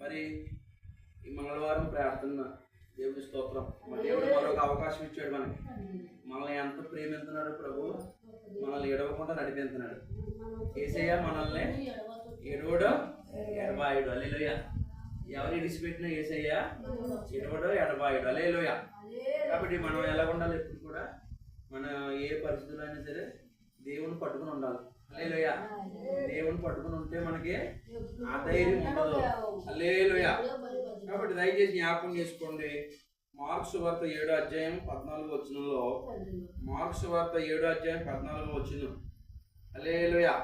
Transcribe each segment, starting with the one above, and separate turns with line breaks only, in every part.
మరి ఈ మంగళవారం ప్రార్థన దేవుడి స్తోత్రం. మన దేవుడు మరొక అవకాశం ఇచ్చాడు మనకి. మనల్ని ఎంత ప్రేమిస్తున్నాడు ప్రభు, మనల్ని ఎడవకుండా నడిపిస్తున్నాడు. యేసయ్య మనల్ని ఎడవడు ఎడబాయుడు. హల్లెలూయా. ఎవరు ఇడిచిపెట్టినా యేసయ్య ఎడవడు ఎడబాయుడు. హల్లెలూయా. కాబట్టి మనం ఎలా ఉండాలి? ఎప్పుడు కూడా మన ఏ పరిస్థితుల్లో అయినా సరే దేవుని పట్టుకుని ఉండాలి. హల్లెలూయా. దేవుని పట్టుకుని ఉంటే మనకి ఆధైర్యం ఉండదు. హల్లెలూయా. కాబట్టి దయచేసి జ్ఞాపకం చేసుకోండి. మార్కు సువార్త 7వ అధ్యాయం 14వ వచనంలో, మార్కు సువార్త 7వ అధ్యాయం 14వ వచనం. హల్లెలూయా.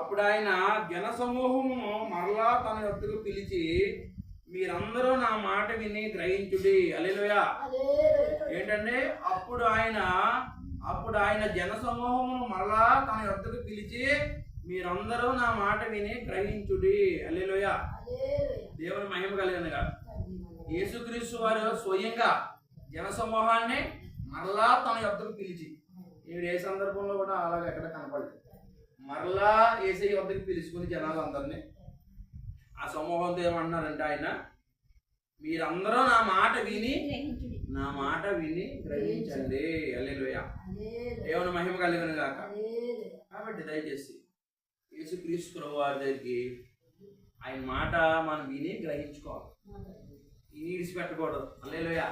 అప్పుడు ఆయన జన సమూహమును మరలా తన యొద్దకు పిలిచి, మీరందరూ నా మాట విని గ్రహించుడి. హల్లెలూయా. ఏంటంటే అప్పుడు ఆయన జన సమూహమును మరలా తన యొద్దకు పిలిచి, మీరందరూ నా మాట విని గ్రహించుడి. హల్లెలూయా. దేవుని మహిమ కలిగినగా యేసుక్రీస్తు వారు స్వయంగా జన సమూహాన్ని మరలా తన యొద్దకు పిలిచి, ఈవిడ ఏ సందర్భంలో కూడా అలాగ ఎక్కడ కనపడలేదు. మరలా యేసయ్య వద్దకు పిలుచుకుని జనాలందరినీ ఆ సమూహంతో ఏమన్నారంటే ఆయన, మీరందరూ నా మాట విని గ్రహించండి. హల్లెలూయా. దేవుని మహిమ కలిగిన గాక. కాబట్టి దయచేసి యేసుక్రీస్తు ప్రభు వారి దగ్గరికి ఆయన మాట మనం విని గ్రహించుకోవాలి, విడిచిపెట్టకూడదు. హల్లెలూయా.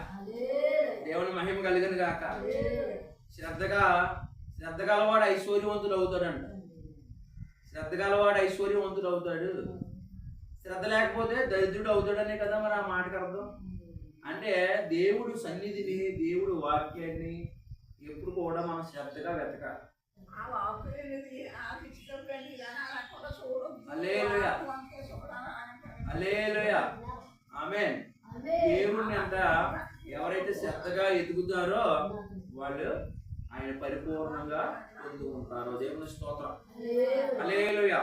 దేవుని మహిమ కలిగిన గాక. శ్రద్ధ గలవాడు ఐశ్వర్యవంతుడు అవుతాడంట. శ్రద్ధ గలవాడు ఐశ్వర్యవంతుడు అవుతాడు. శ్రద్ధ లేకపోతే దరిద్రుడు అవుతాడనే కదా మరి ఆ మాటకు అర్థం. అంటే దేవుడు సన్నిధిని, దేవుడు వాక్యాన్ని ఎప్పుడు కూడా మనం శ్రద్ధగా వెతకాలి. హల్లెలూయా. హల్లెలూయా. ఆమేన్. దేవుడిని అంట ఎవరైతే శ్రద్ధగా ఎదుగుతారో వాళ్ళు ఆయన పరిపూర్ణంగా పొందుకుంటారు. దేవుని స్తోత్రం. హల్లెలూయా.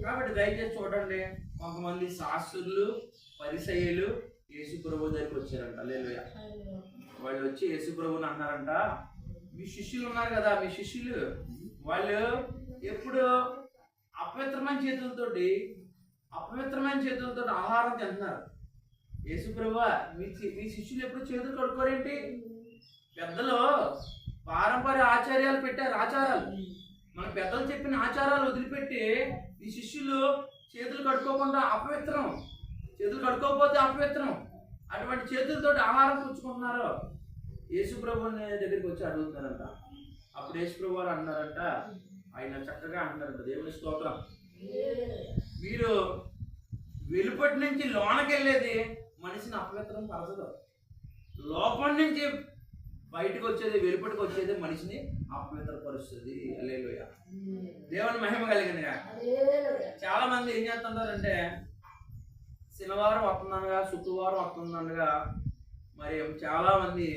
కాబట్టి దయచేసి చూడండి, కొంతమంది శాస్త్రులు పరిసయ్యులు యేసు ప్రభు దగ్గరికి వచ్చారంట. హల్లెలూయా. వాళ్ళు వచ్చి యేసు ప్రభుని అన్నారంట, మీ శిష్యులు ఉన్నారు కదా, మీ శిష్యులు వాళ్ళు ఎప్పుడు అపవిత్రమైన చేతులతో ఆహారం తింటున్నారు. యేసు ప్రభువా, మీ శిష్యులు ఎప్పుడు చేతులు కడుక్కోరేంటి? పెద్దలు పారంపర్య ఆచార్యాలు పెట్టారు, ఆచారాలు. మన పెద్దలు చెప్పిన ఆచారాలు వదిలిపెట్టి ఈ శిష్యులు చేతులు కడుక్కోకుండా అపవిత్రం, చేతులు కడుక్కోకపోతే అపవిత్రం, అటువంటి చేతులతో ఆహారం పుచ్చుకుంటున్నారు. యేసు ప్రభుని దగ్గరికి వచ్చి అడుగుతున్నారంట. అప్పుడు యేసు ప్రభు వారు అన్నారంట, ఆయన చక్కగా అంటున్నారంట, దేవుని స్తోత్రం, మీరు వెలుపటి నుంచి లోనకి వెళ్ళేది మనిషిని అపవిత్రం పరచదు, లోపల నుంచి బయటకు వచ్చేది, వెలుపటికి వచ్చేది మనిషిని అపవిత్రపరుస్తుంది. హల్లెలూయా. దేవుని మహిమ కలిగినగా. చాలా మంది ఏం చేస్తుంటారంటే శనివారం వస్తుందనగా, శుక్రవారం వస్తుందనగా, మరి చాలా మంది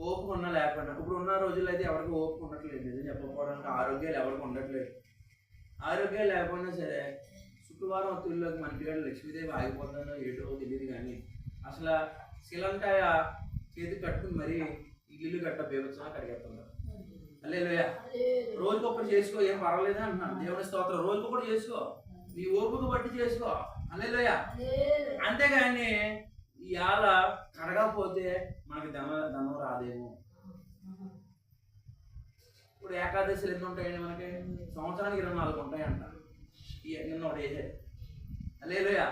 ఓపిక ఉన్నా లేకుండా, ఇప్పుడు ఉన్న రోజుల్లో అయితే ఎవరికి ఓపిక ఉండట్లేదు. నిజం చెప్పకపోవడానికి ఆరోగ్యాలు ఎవరికి ఉండట్లేదు. ఆరోగ్యాలు లేకపోయినా సరే శుక్రవారం వత్తుల్లోకి మనకి లక్ష్మీదేవి ఆగిపోతుందో ఏటో తెలియదు, కానీ అసలు శిలంకాయ చేతి కట్టుకుని మరి ఇల్లు గట్ట బేబత్సంగా కడిగేస్తున్నారు. హల్లెలూయా. రోజుకొకటి చేసుకో, ఏం పర్వాలేదు అంటున్నాను. దేవుని స్తోత్రం. రోజుకొకటి చేసుకో, నీ ఓపిక బట్టి చేసుకో. హల్లెలూయా. అంతేగాని ఇవాళ కడగకపోతే మనకి ధనం రాదేమో. ఇప్పుడు ఏకాదశిలు ఎన్ని ఉంటాయండి మనకి? సంవత్సరానికి 24 ఉంటాయంట. నిన్న ఒకటి వేసే. హల్లెలూయా.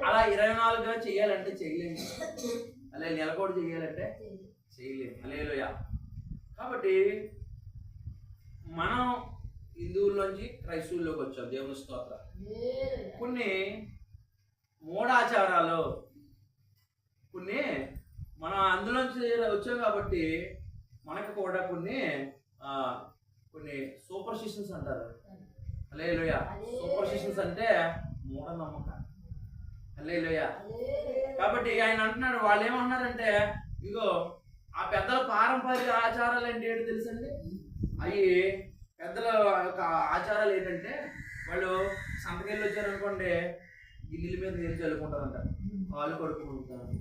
అలా 24గా చెయ్యాలంటే చేయలేము. అలా నెలకోటి చెయ్యాలంటే చేయలేము. హల్లెలూయా. కాబట్టి మనం హిందువుల్లోంచి క్రైస్తవుల్లోకి వచ్చాం. దేవుని స్తోత్రం. కొన్ని మూఢాచారాలు, కొన్ని మనం అందులోంచి వచ్చాం కాబట్టి మనకు కూడా కొన్ని సూపర్ స్టిషన్స్ అంటారు. హల్లెలూయా. సూపర్ స్టిషన్స్ అంటే మూఢనమ్మకాలు. హల్లెలూయా. కాబట్టి ఆయన అంటున్నాడు, వాళ్ళు ఏమంటున్నారంటే, ఇగో ఆ పెద్దల పారంపర్య ఆచారాలు అంటే ఏంటి తెలుసండి? అవి పెద్దల యొక్క ఆచారాలు ఏంటంటే, వాళ్ళు సంతకెళ్ళి వచ్చారనుకోండి, గిన్నెల మీద నీళ్ళు చల్లుకుంటారంట, కాళ్ళు కడుక్కుంటారు.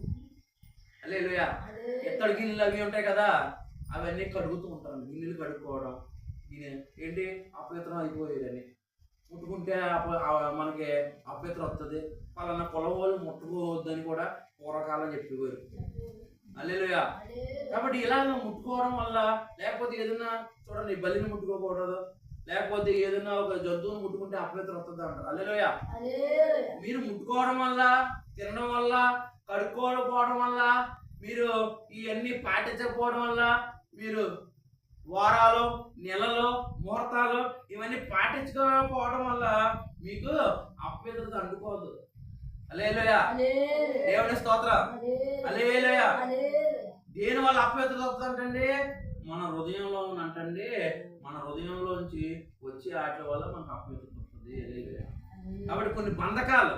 హల్లెలూయా. ఎత్తడి గిన్నెలు అవి ఉంటాయి కదా, అవన్నీ కడుగుతూ ఉంటారు. గిన్నెలు కడుక్కోవడం ఏంటి? అపవిత్రం అయిపోయేదని. ముట్టుకుంటే మనకి అపవిత్రం వస్తుంది, పలానా కులం వాళ్ళు ముట్టుకోవద్దని కూడా పూర్వకాలం చెప్పేవారు. హల్లెలూయా. కాబట్టి ఇలా ముట్టుకోవడం వల్ల, లేకపోతే ఏదైనా చూడండి బలిని ముట్టుకోకూడదు, లేకపోతే ఏదైనా ఒక జంతువుని ముట్టుకుంటే అపవిత్రత వస్తుంది అంటారు. హల్లెలూయా. మీరు ముట్టుకోవడం వల్ల, తినడం వల్ల, కడుక్కోకపోవడం వల్ల, మీరు ఇవన్నీ పాటించకపోవడం వల్ల, మీరు వారాలు, నెలలు, ముహూర్తాలు ఇవన్నీ పాటించుకోకపోవడం వల్ల మీకు అపవిత్రత అంటుకోవద్దు. హల్లెలూయా. దేవుని స్తోత్రం. హల్లెలూయా. దేని వల్ల అపవిత్రత వస్తుందంటే మన హృదయంలో ఉన్నంటండి, మన హృదయంలోంచి వచ్చే వాటి వల్ల మనకు అపవిత్రత వస్తుంది. హల్లెలూయా. కాబట్టి కొన్ని బంధకాలు,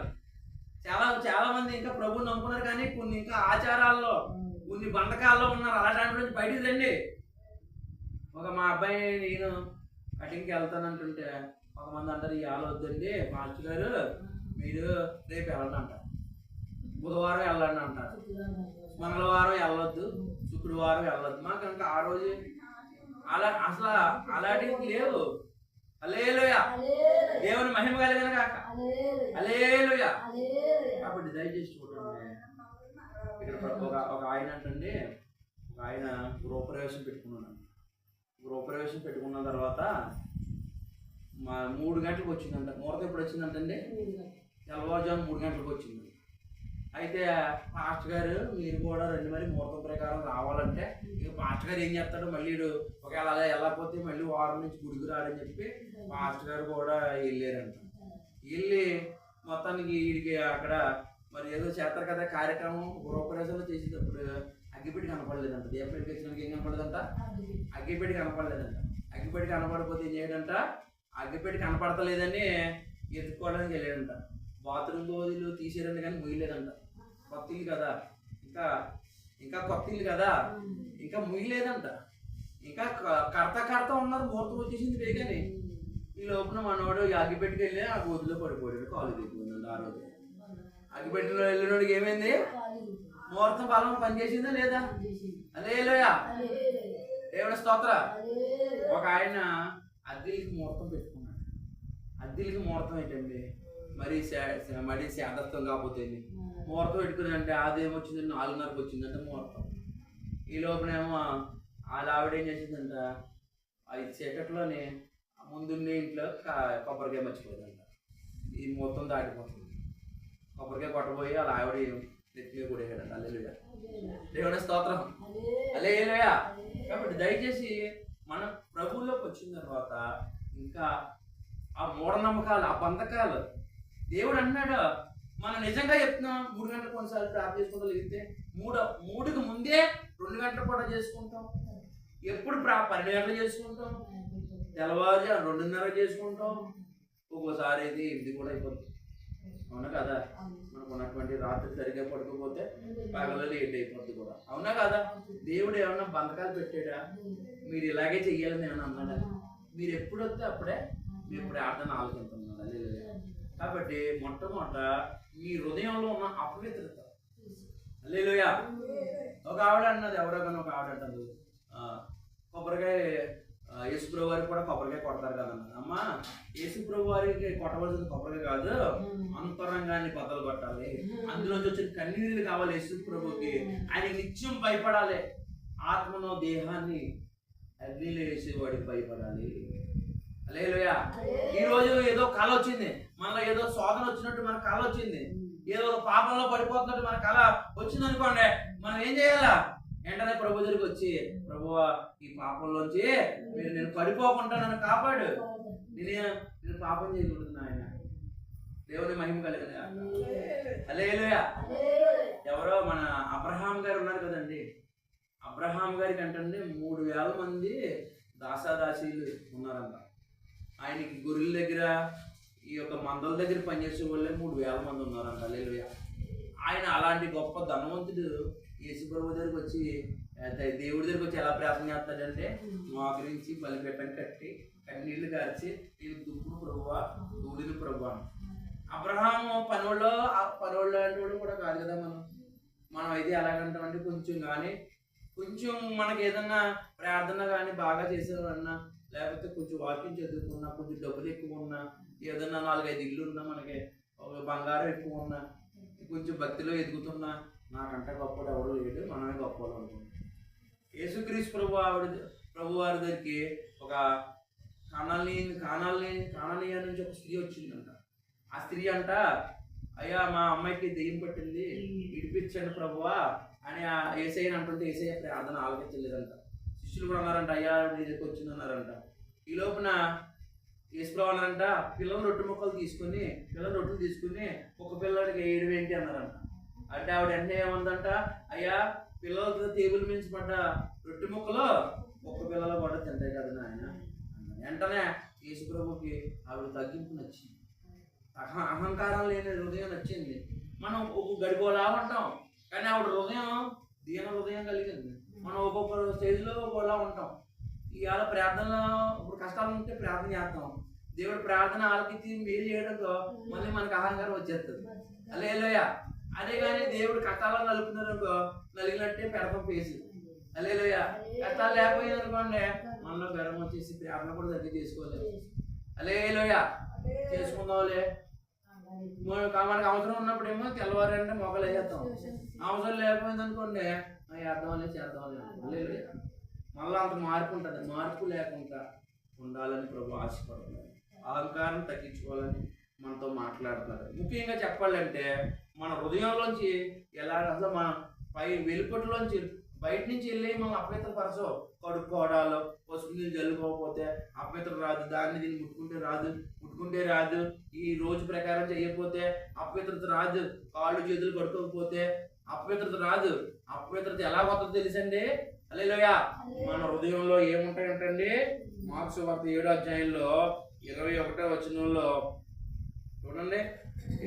చాలా మంది ఇంకా ప్రభువుని నమ్ముకున్నారు కానీ కొన్ని ఇంకా ఆచారాల్లో, కొన్ని బంధకాల్లో ఉన్నారు. అలాంటి నుంచి బయటికి రండి. మా అబ్బాయి నేను కటింగ్కి వెళ్తానంటుంటే కొంతమంది అంటారు, ఇవాళ వద్దండి మాస్టర్ గారు, మీరు రేపు వెళ్ళండి అంటారు, బుధవారం వెళ్ళండి అంటారు, మంగళవారం వెళ్ళొద్దు, శుక్రవారం వెళ్ళొద్దు. మాకు ఇంకా ఆ రోజు అసలు అలాంటివి లేవు. హల్లెలూయా. దేవుని మహిమ కలిగిన కాక. హల్లెలూయా. కాబట్టి దయచేసి చూడండి, ఇక్కడ ఒక ఆయన అంటండి, ఒక ఆయన గృహప్రవేశం పెట్టుకున్నాడు. గృహప్రవేశం పెట్టుకున్న తర్వాత 3 గంటలకు వచ్చిందంట. ముహూర్తం ఎప్పుడు వచ్చిందంటండి, తెల్లవారుజాము 3 గంటలకు వచ్చింది. అయితే పాస్టర్ గారు మీరు కూడా రండి, మరి ముహూర్తం ప్రకారం రావాలంటే ఇక పాస్టర్ గారు ఏం చేస్తాడు, మళ్ళీ ఒకవేళ అలా వెళ్ళకపోతే మళ్ళీ వారం నుంచి గుడికి రాడని చెప్పి పాస్టర్ గారు కూడా వెళ్ళారంట. వెళ్ళి మొత్తానికి వీడికి అక్కడ మరి ఏదో చేస్తారు కదా కార్యక్రమం, గృహప్రవేశంలో చేసేటప్పుడు అగ్గిపెట్టి కనపడలేదంట. దీపం వెలిగించడానికి ఏం కనపడదంట, అగ్గిపెట్టి కనపడలేదంట. అగ్గిపెట్టి కనపడకపోతే ఏం చేయడంట, అగ్గిపెట్టి కనపడతలేదని ఎత్తుకోవడానికి వెళ్ళాడంట. బాత్రూమ్ గోధులు తీసేయడండి కానీ ముయ్యలేదంట. కొత్త ఇల్లు కదా, ఇంకా కొత్త ఇల్లు కదా, ఇంకా ముయ్యలేదంట. ఇంకా కడతా ఉన్నారు, ముహూర్తం వచ్చేసింది వేగానే. ఈ లోపల మనవాడు అగ్గిపెట్టుకు వెళ్ళి ఆ గోధులో పడిపోయాడు, కాలు దిగిపోయిందంట. ఆ రోజు అగ్గిపెట్టిలో వెళ్ళినోడికి ఏమైంది, ముహూర్తం బలం పనిచేసిందా లేదా? హల్లెలూయా. దేవుని స్తోత్రం. ఒక ఆయన అద్దెలకి ముహూర్తం పెట్టుకున్నాడు. అద్దెలకి ముహూర్తం ఏంటండి, మరి శాదత్వం కాకపోతే ముహూర్తం పెట్టుకుని అంటే అదేమొచ్చింది 4:30కి వచ్చిందంటే ముహూర్తం. ఈ లోపలేమో వాళ్ళ ఆవిడ ఏం చేసిందంట, 5 చీకట్లోనే ముందుండే ఇంట్లో కొబ్బరికాయ మర్చిపోయిందంట. ఈ ముహూర్తం దాటిపోతుంది. కొబ్బరికాయ కొట్టబోయి వాళ్ళ ఆవిడ నెత్తిగా కొడేయాడంట. హల్లెలూయా. దేవుని స్తోత్రం. హల్లెలూయా. కాబట్టి దయచేసి మనం ప్రభువులోకి వచ్చిన తర్వాత ఇంకా ఆ మూఢనమ్మకాలు, ఆ బంధకాలు, దేవుడు అన్నాడు, మనం నిజంగా చెప్తున్నాం 3 గంటలు కొన్నిసార్లు ప్రార్థన చేసుకుంటూ లేకపోతే 3కి ముందే 2 గంటలు కూడా చేసుకుంటాం. ఎప్పుడు 12 గంటలు చేసుకుంటాం, తెల్లవారుజాము 2:30 చేసుకుంటాం. ఒక్కోసారి అయితే ఇది కూడా అయిపోతుంది. అవునా కదా? మనకు ఉన్నటువంటి రాత్రి సరిగ్గా పడుకోకపోతే పగల లేట్ అయిపోద్ది కూడా. అవునా కదా? దేవుడు ఏమన్నా బంధకాలు పెట్టాడా? మీరు ఇలాగే చెయ్యాలని ఏమన్నా అన్నాడా? మీరు ఎప్పుడు వస్తే అప్పుడే మీరు ప్రార్థన ఆలోచిస్తున్నారు. హల్లెలూయా. కాబట్టి మొట్టమొదట మీ హృదయంలో ఉన్న అపవిత్రత. హల్లెలూయా. ఒక ఆవిడ అన్నది, ఎవరో కానీ ఒక ఆవిడ అంటది, కొబ్బరికాయ యేసుప్రభు వారికి కూడా కొబ్బరికాయ కొడతారు కదా అన్నది. అమ్మా, యేసుప్రభు వారికి కొట్టవలసింది కొబ్బరికాయ కాదు, అంతరంగాన్ని బద్దలు కొట్టాలి, అందులోంచి వచ్చిన కన్నీళ్ళు కావాలి. యేసుప్రభుకి ఆయన నిత్యం భయపడాలి. ఆత్మను దేహాన్ని అగ్నిలో వేసేవాడికి భయపడాలి. హల్లెలూయా. ఈ రోజు ఏదో కళ వచ్చింది, మనలో ఏదో శోధన వచ్చినట్టు మన కళ వచ్చింది, ఏదో పాపంలో పడిపోతున్నట్టు మన కళ వచ్చింది అనుకోండి, మనం ఏం చేయాలా? వెంటనే ప్రభు దగ్గరికి వచ్చి, ప్రభువా ఈ పాపంలోంచి మీరు నేను పడిపోకుండా నన్ను కాపాడు, నేను పాపం చేయకూడదు ఆయన. దేవుని మహిమ కలిగిన. హల్లెలూయా. ఎవరో మన అబ్రహాం గారు ఉన్నారు కదండి, అబ్రహాం గారికి అంటే 3,000 మంది దాసాదాసీలు ఉన్నారంట. ఆయనకి గొర్రెల దగ్గర, ఈ యొక్క మందల దగ్గర పనిచేసే వాళ్ళే 3,000 మంది ఉన్నారంట. హల్లెలూయా. ఆయన అలాంటి గొప్ప ధనవంతుడు యేసుప్రభు దగ్గరికి వచ్చి, దేవుడి దగ్గరికి వచ్చి ఎలా ప్రార్థన చేస్తాడంటే, మోకరించి బలిపీఠం కట్టి కన్నీళ్లు కార్చి, నేను దుప్పుడు ప్రభువా, దూడిని ప్రభువా. అబ్రహాము పనోళ్ళు అంటే కూడా కాదు కదా. మనం అయితే ఎలాగంటామంటే కొంచెం మనకి ఏదన్నా ప్రార్థన కానీ బాగా చేసేవాళ్ళన్నా, లేకపోతే కొంచెం వాక్యం చదువుకున్నా, కొంచెం డబ్బులు ఎక్కువ ఉన్నా, ఏదన్నా 4-5 ఇల్లు ఉన్నా, మనకి ఒక బంగారం ఎక్కువ ఉన్నా, కొంచెం భక్తిలో ఎదుగుతున్నా, నాకంటే గొప్పడు ఎవరు లేడు, మనమే గొప్పలు అనుకుంటాం. యేసుక్రీస్తు ప్రభు వారి దగ్గరికి ఒక కానానీయ నుంచి ఒక స్త్రీ వచ్చిందంట. ఆ స్త్రీ అంట, అయ్యా మా అమ్మాయికి దెయ్యం పట్టింది, విడిపించండి ప్రభువా అని ఆ యేసయ్యని అంటుంటే యేసయ్య ప్రార్థన ఆలకించలేదంట. శిష్యులు కూడా అన్నారంట, అయ్యా నీ దగ్గరికి వచ్చింది అన్నారంట. ఈ లోపున యేసుప్రభు అన్నారంట, పిల్లలు రొట్టెలు తీసుకుని ఒక పిల్లడికి 7 అన్నారంట. అంటే ఆవిడ వెంటనే ఏమందంట, అయ్యా పిల్లలతో టేబుల్ మించి పడ్డ రొట్టె ముక్కలు ఒక్క పిల్లలు కూడా తింటాయి కదా నాయన. వెంటనే యేసుప్రభుకి ఆవిడ తగ్గింపు నచ్చింది, అహంకారం లేని హృదయం నచ్చింది. మనం ఒక గడిపోలా ఉంటాం, కానీ ఆవిడ హృదయం దీన హృదయం కలిగింది. మనం ఒక్కొక్క స్టేజ్లో ఒక్కోలా ఉంటాం. ఇవాళ ప్రార్థనలో ఇప్పుడు కష్టాలు ఉంటే ప్రార్థన చేస్తాం, దేవుడు ప్రార్థన ఆలకించి మేలు చేయడంతో మళ్ళీ మనకు అహంకారం వచ్చేస్తుంది. హల్లెలూయా. అదే కానీ దేవుడు కష్టాలను నలుపుతున్నారనుకో, నలిగినట్టే పెడతాం పేసి. హల్లెలూయా. కష్టాలు లేకపోయిందనుకోండి, మనలో గర్వం వచ్చేసి ప్రార్థన కూడా దగ్గర చేసుకోలేదు. హల్లెలూయా. చేసుకుందాంలే. మనకు అవసరం ఉన్నప్పుడేమో తెల్లవారంటే మొక్కలు వేసేస్తాం, అవసరం లేకపోయింది అనుకోండి చేద్దాంలే. హల్లెలూయా. మళ్ళీ అంత మార్పు ఉంటుంది. మార్పు లేకుండా ఉండాలని ప్రభు ఆశపడుతున్నారు. అహంకారం తగ్గించుకోవాలని మనతో మాట్లాడుతున్నారు. ముఖ్యంగా చెప్పాలంటే మన హృదయంలోంచి ఎలా అసలు మన వెలుపటిలోంచి బయట నుంచి వెళ్ళి మనం అపవిత్రపరచు, కడుక్కోవడాలు, పసుపు నీళ్ళు జల్లుకోకపోతే అపవిత్రం రాదు, దాన్ని దీన్ని ముట్టుకుంటే రాదు, ఈ రోజు ప్రకారం చేయకపోతే అపవిత్రత రాదు, కాళ్ళు చేతులు కడుక్కోకపోతే అపవిత్రత రాదు. అపవిత్రత ఎలా వస్తుందో తెలుసండి. హల్లెలూయా. మన హృదయంలో ఏముంటాయంటండి? మార్కు సువార్త 7వ అధ్యాయంలో 21వ వచనంలో చూడండి.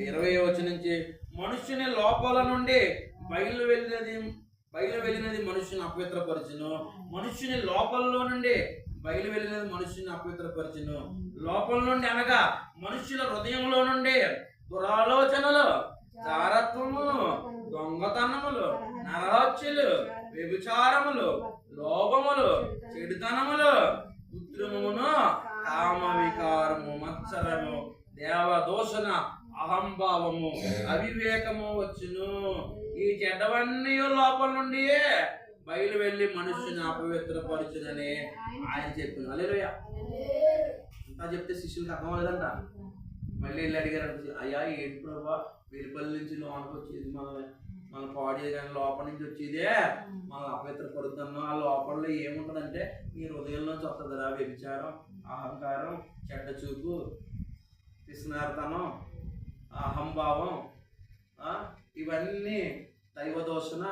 20వ వచనం నుంచి, మనుష్యుని లోపల నుండి బయలు వెళ్ళినది మనుష్యుని అపవిత్రపరచును, మనుష్యుని లోపలలో నుండి బయలు వెళ్ళినది మనుష్యుని అపవిత్రపరచును. లోపల నుండి అనగా మనుష్యుల హృదయంలో నుండి దురాలోచనలు, జారత్వములు, దొంగతనములు, నరహత్యలు, వ్యభిచారములు, లోభములు, చెడుతనములు, కృత్రిమమును, కామ వికారము, మత్సరము, దేవదోషణ, అహంభావము, అవివేకము వచ్చును. ఈ చెడ్డవన్నీ లోపల నుండి బయలు వెళ్ళి మనుష్యుని అపవిత్రపరచునని ఆయన చెప్పిన. హల్లెలూయా. అంతా చెప్తే శిష్యులకు అర్థం లేదంట. మళ్ళీ వెళ్ళి అడిగారంట, అయ్యా ఏంటి ప్రభా, వెలుపల్లి నుంచి లోనికి వచ్చేది మన పాడేది, కానీ లోపల నుంచి వచ్చేదే మనం అపవిత్రపడుతున్నాం. ఆ లోపల ఏముంటుందంటే మీ హృదయంలోంచి వస్తుందిరా వ్యభిచారం, అహంకారం, చెడ్డ చూపు, పిసినారితనం, అహంభావం, ఇవన్నీ దైవదోషణ,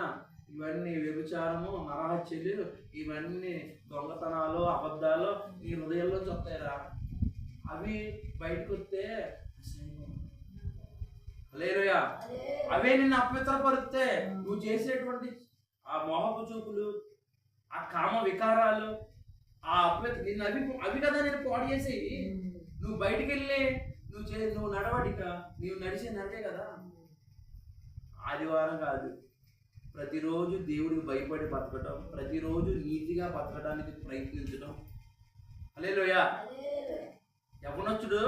ఇవన్నీ వ్యభిచారము, నరహత్యలు, ఇవన్నీ దొంగతనాలు, అబద్ధాలు ఈ హృదయంలోంచి వస్తాయిరా. అవి బయటకు వస్తే హల్లెలూయా, అవే నిన్ను అపవిత్రపరిస్తే నువ్వు చేసేటువంటి ఆ మోహపు చూపులు, ఆ కామ వికారాలు, ఆ నిన్ను అవి కదా నేను పాడు చేసి నువ్వు బయటికి వెళ్ళి నువ్వు నడవడిక, నువ్వు నడిచే నడిచే కదా. ఆదివారం కాదు, ప్రతిరోజు దేవుడికి భయపడి బతకటం, ప్రతిరోజు నీతిగా బతకడానికి ప్రయత్నించడం. హల్లెలూయా. యవ్వనస్తుడు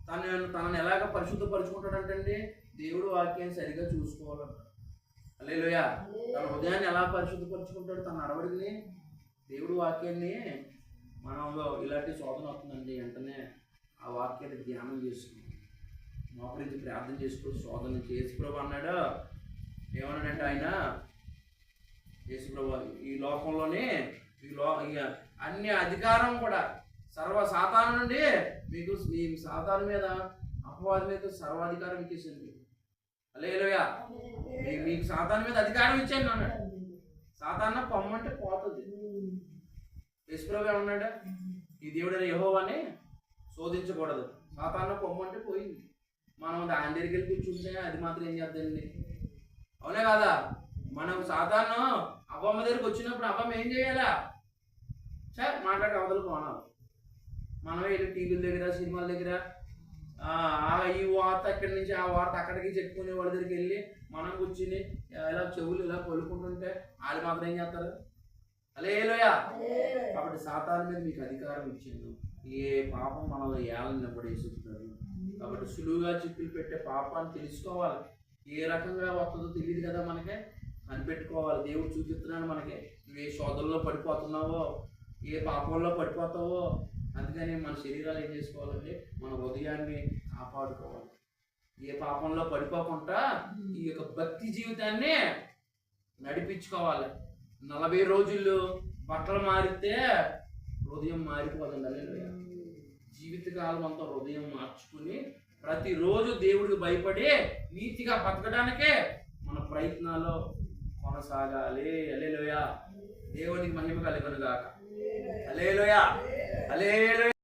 తనని ఎలాగ పరిశుద్ధపరుచుకుంటాడంటండి? దేవుడు వాక్యాన్ని సరిగా చూసుకోవాలంట. హల్లెలూయా. తన హృదయాన్ని ఎలా పరిశుద్ధపరుచుకుంటాడు? తన నడవడిని, దేవుడు వాక్యాన్ని మనలో ఇలాంటి శోధన వస్తుందండి, వెంటనే ఆ వాక్యాన్ని ధ్యానం చేసుకుని మోకరించి ప్రార్థన చేసుకుని శోధన యేసుప్రభు అన్నాడు. ఏమన్నాడంటే ఆయన, యేసుప్రభు ఈ లోకంలోనే అన్ని అధికారం కూడా సాతాను నుండి మీకు, మీ సాతాను మీద, అపవాది మీద సర్వాధికారం ఇచ్చేసింది. హల్లెలూయా. మీకు సాతాను మీద అధికారం ఇచ్చాను అన్నాడు. సాతాను పొమ్మంటే పోతుంది. యేసుప్రభు ఏమన్నాడు? ఈ దేవుడైన యెహోవాని శోధించకూడదు, సాతాను పొమ్మంటే పోయింది. మనం దాని దగ్గరికి వెళ్ళి కూర్చుంటే అది మాత్రం ఏం చేద్దండి? అవునే కాదా? మనం సాతాను అవ్వమ్మ దగ్గరికి వచ్చినప్పుడు అవ్వమ్మ ఏం చేయాలా? సార్ మాట్లాడి అవతల పోనాలి. మనమే వెళ్ళి టీవీల దగ్గర, సినిమాల దగ్గర ఈ వార్త అక్కడి నుంచి ఆ వార్త అక్కడికి చెప్పుకునే వాళ్ళ దగ్గరికి వెళ్ళి మనం కూర్చుని ఇలా చెవులు ఇలా కొలుకుంటుంటే వాళ్ళు మాత్రం ఏం చేస్తారు? హల్లెలూయా. కాబట్టి సాతాను మీద మీకు అధికారం ఇచ్చిండు. ఏ పాపం మనల్ని ఏలని నిలబడేసుకుంటారు. కాబట్టి సులువుగా చిక్కులు పెట్టే పాపాన్ని తెలుసుకోవాలి. ఏ రకంగా వస్తుందో తెలియదు కదా మనకి, కనిపెట్టుకోవాలి. దేవుడు చూపిస్తున్నాడు మనకి, నువ్వు ఏ శోధనలో పడిపోతున్నావో, ఏ పాపంలో పడిపోతావో. అందుకని మన శరీరాలు ఏం చేసుకోవాలంటే మన హృదయాన్ని కాపాడుకోవాలి. ఏ పాపంలో పడిపోకుండా ఈ యొక్క భక్తి జీవితాన్ని నడిపించుకోవాలి. 40 రోజులు బట్టలు మారితే హృదయం మారిపోదండి. జీవితకాలం అంతా హృదయం మార్చుకుని ప్రతిరోజు దేవుడికి భయపడి నీతిగా బతకడానికే మన ప్రయత్నాలు కొనసాగాలి. హల్లెలూయా. దేవునికి మహిమ కలుగును గాక. హల్లెలూయా. హల్లెలూయా.